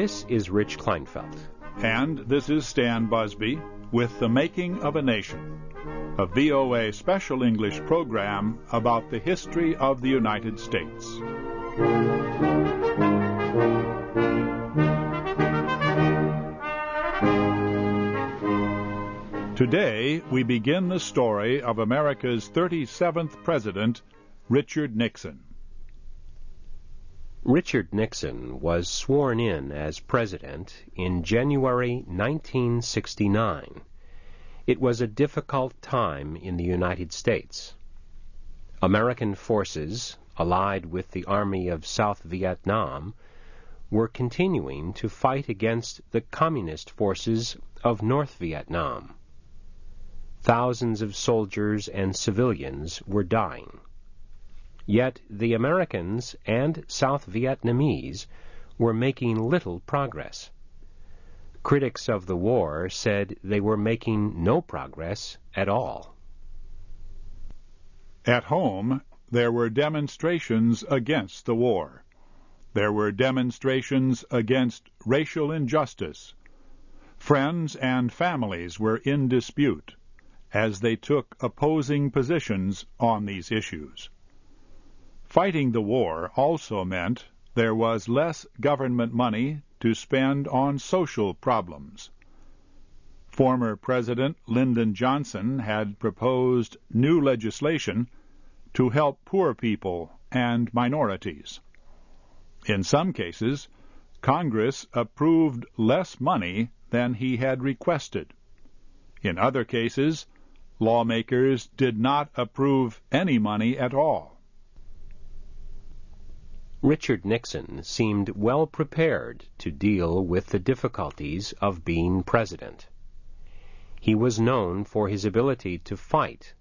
This is Rich Kleinfeld. And this is Stan Busby with The Making of a Nation, a VOA special English program about the history of the United States. Today, we begin the story of America's 37th President, Richard Nixon. Richard Nixon was sworn in as president in January 1969. It was a difficult time in the United States. American forces, allied with the Army of South Vietnam, were continuing to fight against the communist forces of North Vietnam. Thousands of soldiers and civilians were dying. Yet the Americans and South Vietnamese were making little progress. Critics of the war said they were making no progress at all. At home, there were demonstrations against the war. There were demonstrations against racial injustice. Friends and families were in dispute as they took opposing positions on these issues. Fighting the war also meant there was less government money to spend on social problems. Former President Lyndon Johnson had proposed new legislation to help poor people and minorities. In some cases, Congress approved less money than he had requested. In other cases, lawmakers did not approve any money at all. Richard Nixon seemed well prepared to deal with the difficulties of being president. He was known for his ability to fight,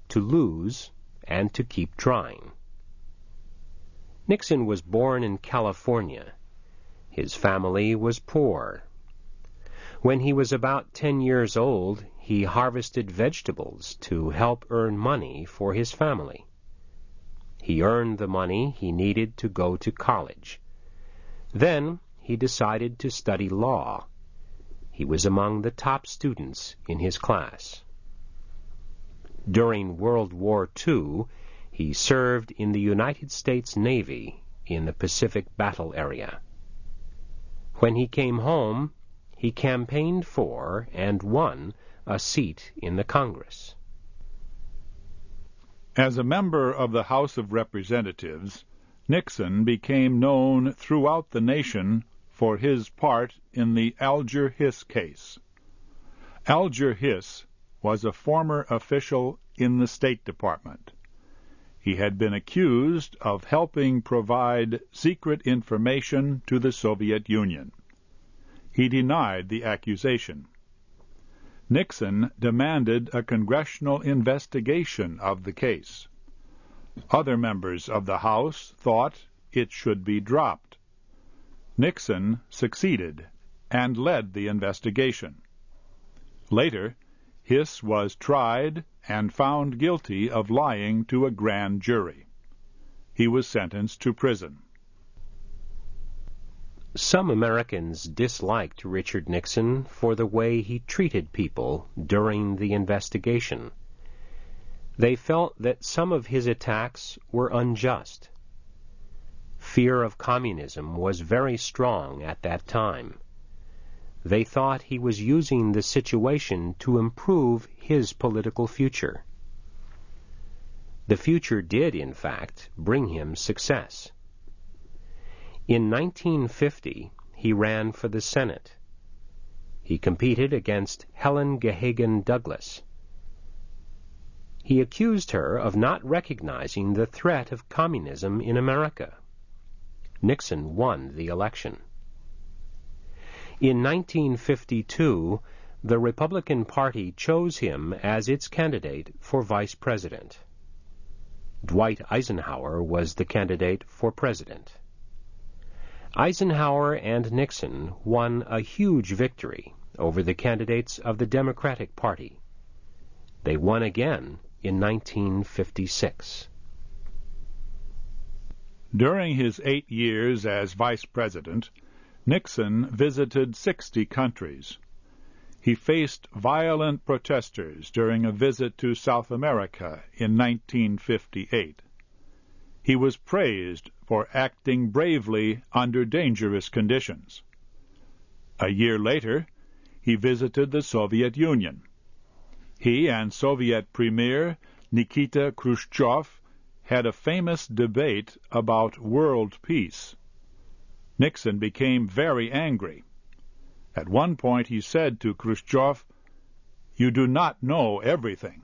to lose, and to keep trying. Nixon was born in California. His family was poor. When he was about 10 years old, he harvested vegetables to help earn money for his family. He earned the money he needed to go to college. Then he decided to study law. He was among the top students in his class. During World War II, he served in the United States Navy in the Pacific Battle Area. When he came home, he campaigned for and won a seat in the Congress. As a member of the House of Representatives, Nixon became known throughout the nation for his part in the Alger Hiss case. Alger Hiss was a former official in the State Department. He had been accused of helping provide secret information to the Soviet Union. He denied the accusation. Nixon demanded a congressional investigation of the case. Other members of the House thought it should be dropped. Nixon succeeded and led the investigation. Later, Hiss was tried and found guilty of lying to a grand jury. He was sentenced to prison. Some Americans disliked Richard Nixon for the way he treated people during the investigation. They felt that some of his attacks were unjust. Fear of communism was very strong at that time. They thought he was using the situation to improve his political future. The future did, in fact, bring him success. In 1950, he ran for the Senate. He competed against Helen Gahagan Douglas. He accused her of not recognizing the threat of communism in America. Nixon won the election. In 1952, the Republican Party chose him as its candidate for vice president. Dwight Eisenhower was the candidate for president. Eisenhower and Nixon won a huge victory over the candidates of the Democratic Party. They won again in 1956. During his 8 years as vice president, Nixon visited 60 countries. He faced violent protesters during a visit to South America in 1958. He was praised for acting bravely under dangerous conditions. A year later, he visited the Soviet Union. He and Soviet Premier Nikita Khrushchev had a famous debate about world peace. Nixon became very angry. At one point he said to Khrushchev, "You do not know everything."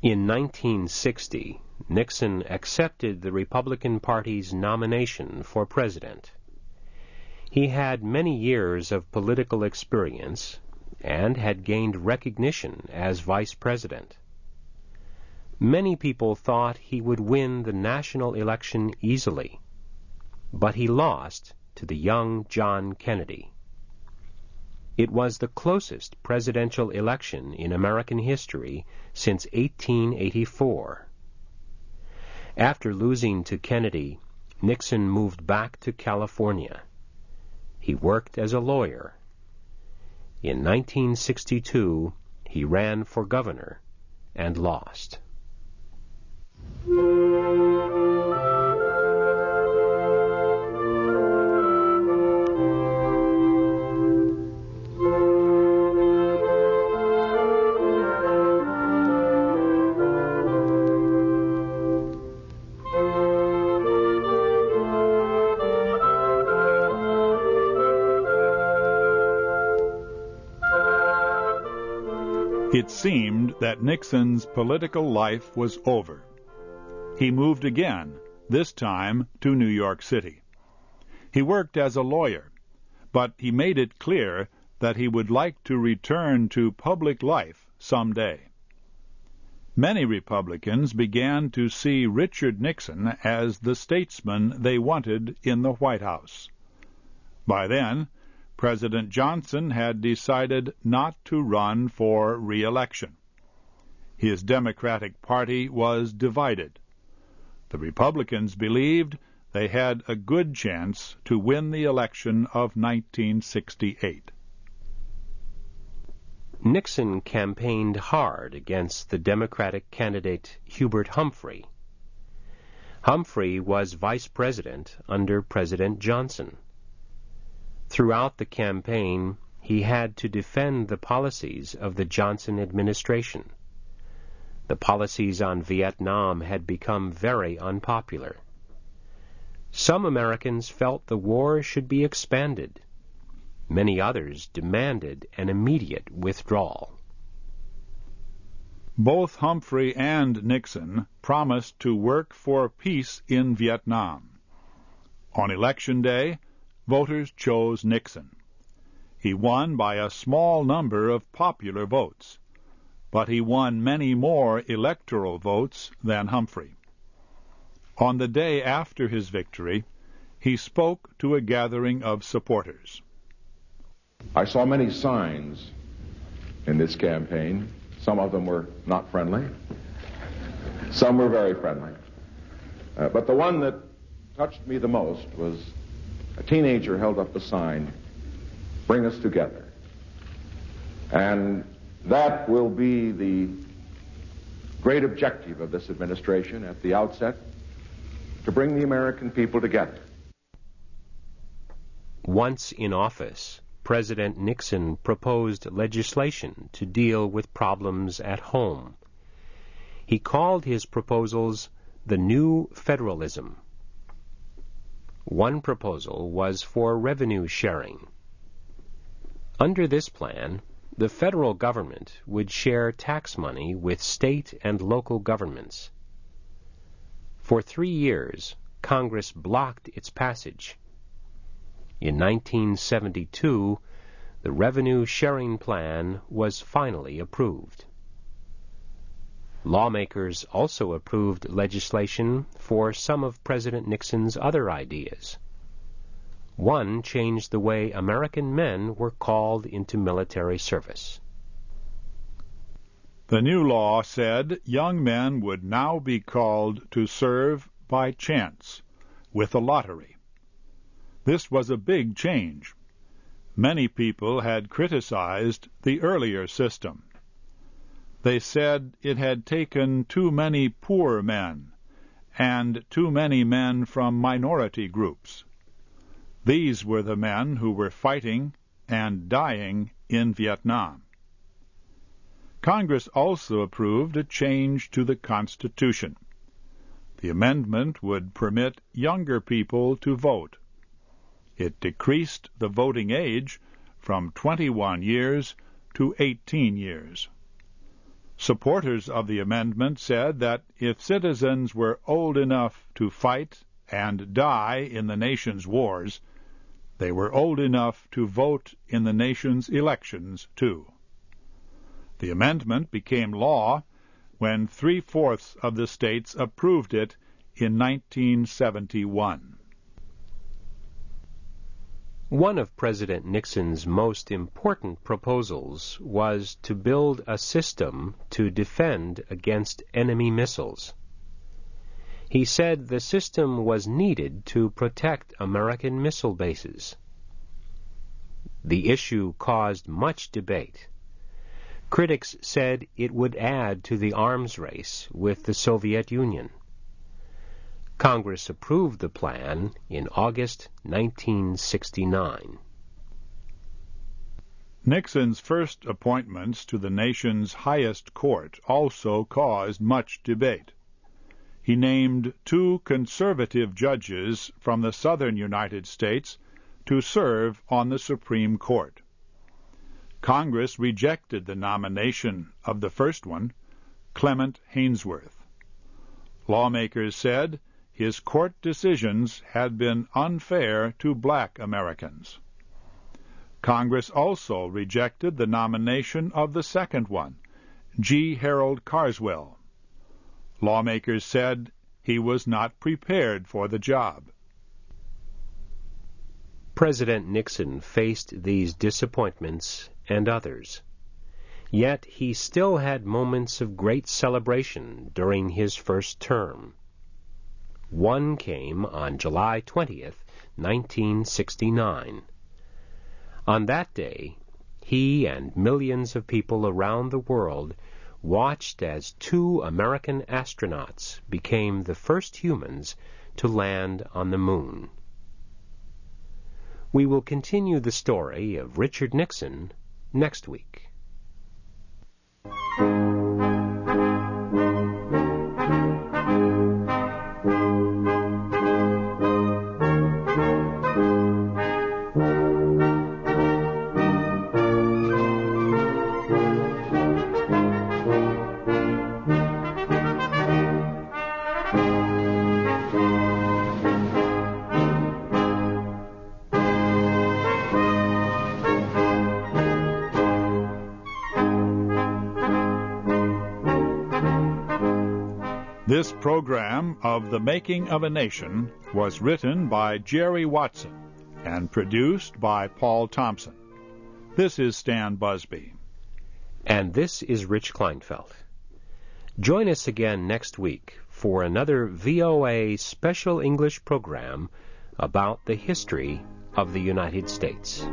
In 1960, Nixon accepted the Republican Party's nomination for president. He had many years of political experience and had gained recognition as vice president. Many people thought he would win the national election easily, but he lost to the young John Kennedy. It was the closest presidential election in American history since 1884. After losing to Kennedy, Nixon moved back to California. He worked as a lawyer. In 1962, he ran for governor and lost. It seemed that Nixon's political life was over. He moved again, this time to New York City. He worked as a lawyer, but he made it clear that he would like to return to public life someday. Many Republicans began to see Richard Nixon as the statesman they wanted in the White House. By then, President Johnson had decided not to run for re-election. His Democratic Party was divided. The Republicans believed they had a good chance to win the election of 1968. Nixon campaigned hard against the Democratic candidate Hubert Humphrey. Humphrey was vice president under President Johnson. Throughout the campaign, he had to defend the policies of the Johnson administration. The policies on Vietnam had become very unpopular. Some Americans felt the war should be expanded. Many others demanded an immediate withdrawal. Both Humphrey and Nixon promised to work for peace in Vietnam. On Election Day, voters chose Nixon. He won by a small number of popular votes, but he won many more electoral votes than Humphrey. On the day after his victory, he spoke to a gathering of supporters. I saw many signs in this campaign. Some of them were not friendly. Some were very friendly. But the one that touched me the most was a teenager held up a sign, "Bring us together." And that will be the great objective of this administration at the outset, to bring the American people together. Once in office, President Nixon proposed legislation to deal with problems at home. He called his proposals the New Federalism. One proposal was for revenue sharing. Under this plan, the federal government would share tax money with state and local governments. For 3 years, Congress blocked its passage. In 1972, the revenue sharing plan was finally approved. Lawmakers also approved legislation for some of President Nixon's other ideas. One changed the way American men were called into military service. The new law said young men would now be called to serve by chance, with a lottery. This was a big change. Many people had criticized the earlier system. They said it had taken too many poor men and too many men from minority groups. These were the men who were fighting and dying in Vietnam. Congress also approved a change to the Constitution. The amendment would permit younger people to vote. It decreased the voting age from 21 years to 18 years. Supporters of the amendment said that if citizens were old enough to fight and die in the nation's wars, they were old enough to vote in the nation's elections, too. The amendment became law when 3/4 of the states approved it in 1971. One of President Nixon's most important proposals was to build a system to defend against enemy missiles. He said the system was needed to protect American missile bases. The issue caused much debate. Critics said it would add to the arms race with the Soviet Union. Congress approved the plan in August 1969. Nixon's first appointments to the nation's highest court also caused much debate. He named 2 conservative judges from the southern United States to serve on the Supreme Court. Congress rejected the nomination of the first one, Clement Haynsworth. Lawmakers said his court decisions had been unfair to black Americans. Congress also rejected the nomination of the second one, G. Harold Carswell. Lawmakers said he was not prepared for the job. President Nixon faced these disappointments and others. Yet he still had moments of great celebration during his first term. One came on July 20th, 1969. On that day, he and millions of people around the world watched as 2 American astronauts became the first humans to land on the moon. We will continue the story of Richard Nixon next week. This program of The Making of a Nation was written by Jerry Watson and produced by Paul Thompson. This is Stan Busby. And this is Rich Kleinfeld. Join us again next week for another VOA Special English program about the history of the United States.